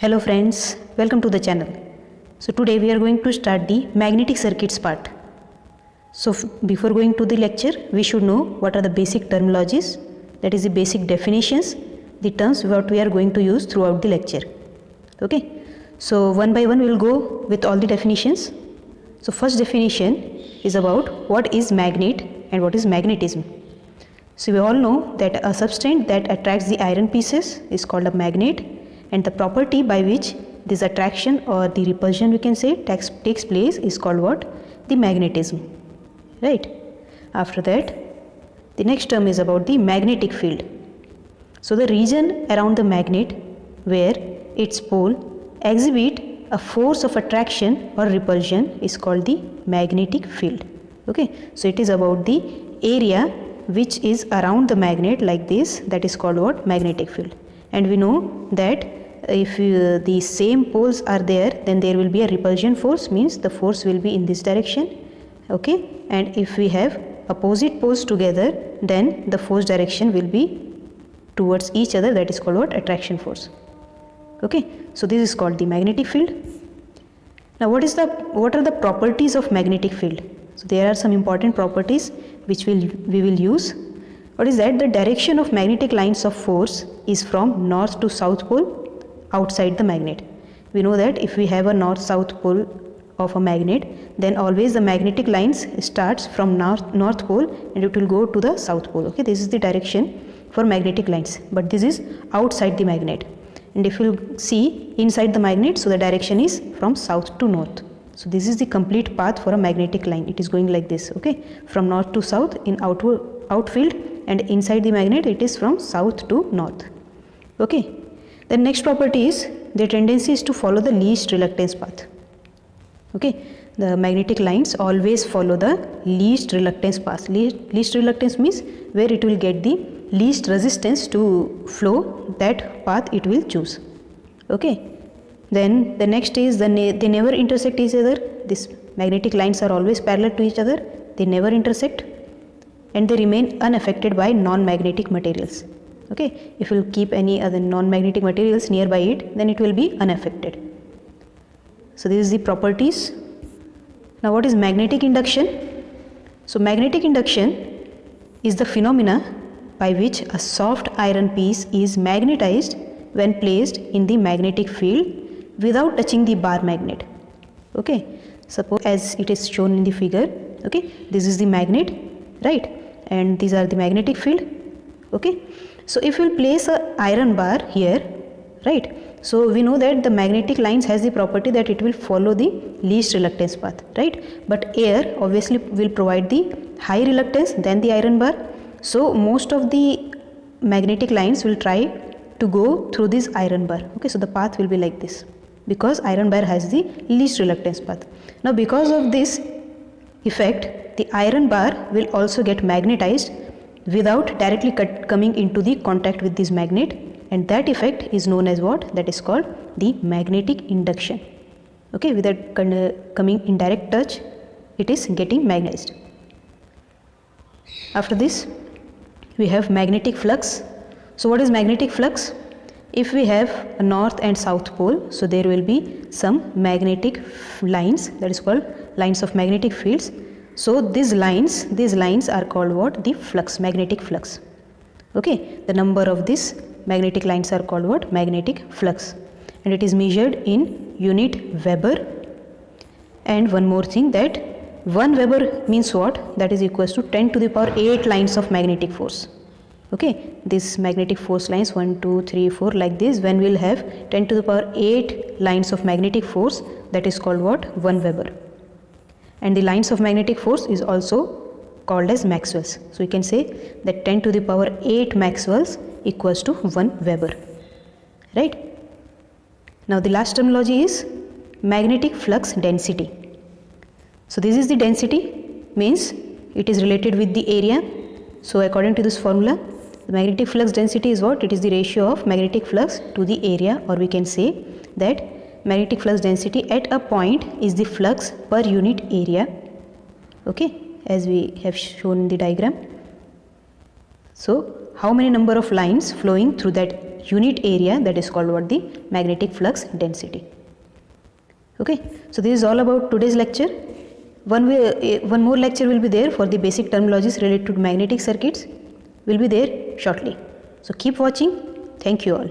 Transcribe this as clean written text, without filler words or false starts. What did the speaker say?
Hello friends, welcome to the channel. So today we are going to start the magnetic circuits part. So before going to the lecture, we should know what are the basic terminologies, that is the basic definitions, the terms what we are going to use throughout the lecture. Okay, so one by one we will go with all the definitions. So first definition is about what is magnet and what is magnetism. So we all know that a substance that attracts the iron pieces is called a magnet, and the property by which this attraction or the repulsion we can say takes place is called what? The magnetism, right? After that, the next term is about the magnetic field. So the region around the magnet where its pole exhibit a force of attraction or repulsion is called the magnetic field. Okay, so it is about the area which is around the magnet like this, that is called what? Magnetic field. And we know that if the same poles are there, then there will be a repulsion force, means the force will be in this direction. Okay, and if we have opposite poles together, then the force direction will be towards each other, that is called what? Attraction force. Okay, so this is called the magnetic field. Now what are the properties of magnetic field? So there are some important properties which we will use. What is that? The direction of magnetic lines of force is from north to south pole outside the magnet. We know that if we have a north-south pole of a magnet, then always the magnetic lines starts from north pole and it will go to the south pole. Okay, this is the direction for magnetic lines, but this is outside the magnet. And if you see inside the magnet, so the direction is from south to north. So this is the complete path for a magnetic line. It is going like this, okay, from north to south in outfield, and inside the magnet it is from south to north. Okay, the next property is the tendency is to follow the least reluctance path. Okay, the magnetic lines always follow the least reluctance path. Least reluctance means where it will get the least resistance to flow, that path it will choose. Okay, then the next is they never intersect each other. These magnetic lines are always parallel to each other, they never intersect, and they remain unaffected by non-magnetic materials. Okay, if you keep any other non-magnetic materials nearby it, then it will be unaffected. So this is the properties. Now what is magnetic induction? So magnetic induction is the phenomena by which a soft iron piece is magnetized when placed in the magnetic field without touching the bar magnet. Okay, suppose as it is shown in the figure. Okay, this is the magnet, right, and these are the magnetic field. Okay, so if we place a iron bar here, right, so we know that the magnetic lines has the property that it will follow the least reluctance path, right, but air obviously will provide the high reluctance than the iron bar. So most of the magnetic lines will try to go through this iron bar. Okay, so the path will be like this because iron bar has the least reluctance path. Now because of this effect, the iron bar will also get magnetized without directly coming into the contact with this magnet, and that effect is known as what? That is called the magnetic induction. Okay, without coming in direct touch, it is getting magnetized. After this, we have magnetic flux. So what is magnetic flux? If we have a north and south pole, so there will be some magnetic lines, that is called lines of magnetic fields. So these lines are called what? The flux, magnetic flux. Okay, the number of these magnetic lines are called what? Magnetic flux, and it is measured in unit Weber. And one more thing, that 1 Weber means what? That is equals to 10 to the power 8 lines of magnetic force. Okay, this magnetic force lines 1, 2, 3, 4 like this, when we will have 10 to the power 8 lines of magnetic force, that is called what? 1 Weber. And the lines of magnetic force is also called as Maxwell's. So we can say that 10 to the power 8 Maxwell's equals to 1 Weber, right? Now the last terminology is magnetic flux density. So this is the density, means it is related with the area. So according to this formula, the magnetic flux density is what? It is the ratio of magnetic flux to the area, or we can say that magnetic flux density at a point is the flux per unit area. Okay, as we have shown in the diagram. So how many number of lines flowing through that unit area, that is called what? The magnetic flux density. Okay, so this is all about today's lecture. One more lecture will be there for the basic terminologies related to magnetic circuits, will be there shortly. So keep watching. Thank you all.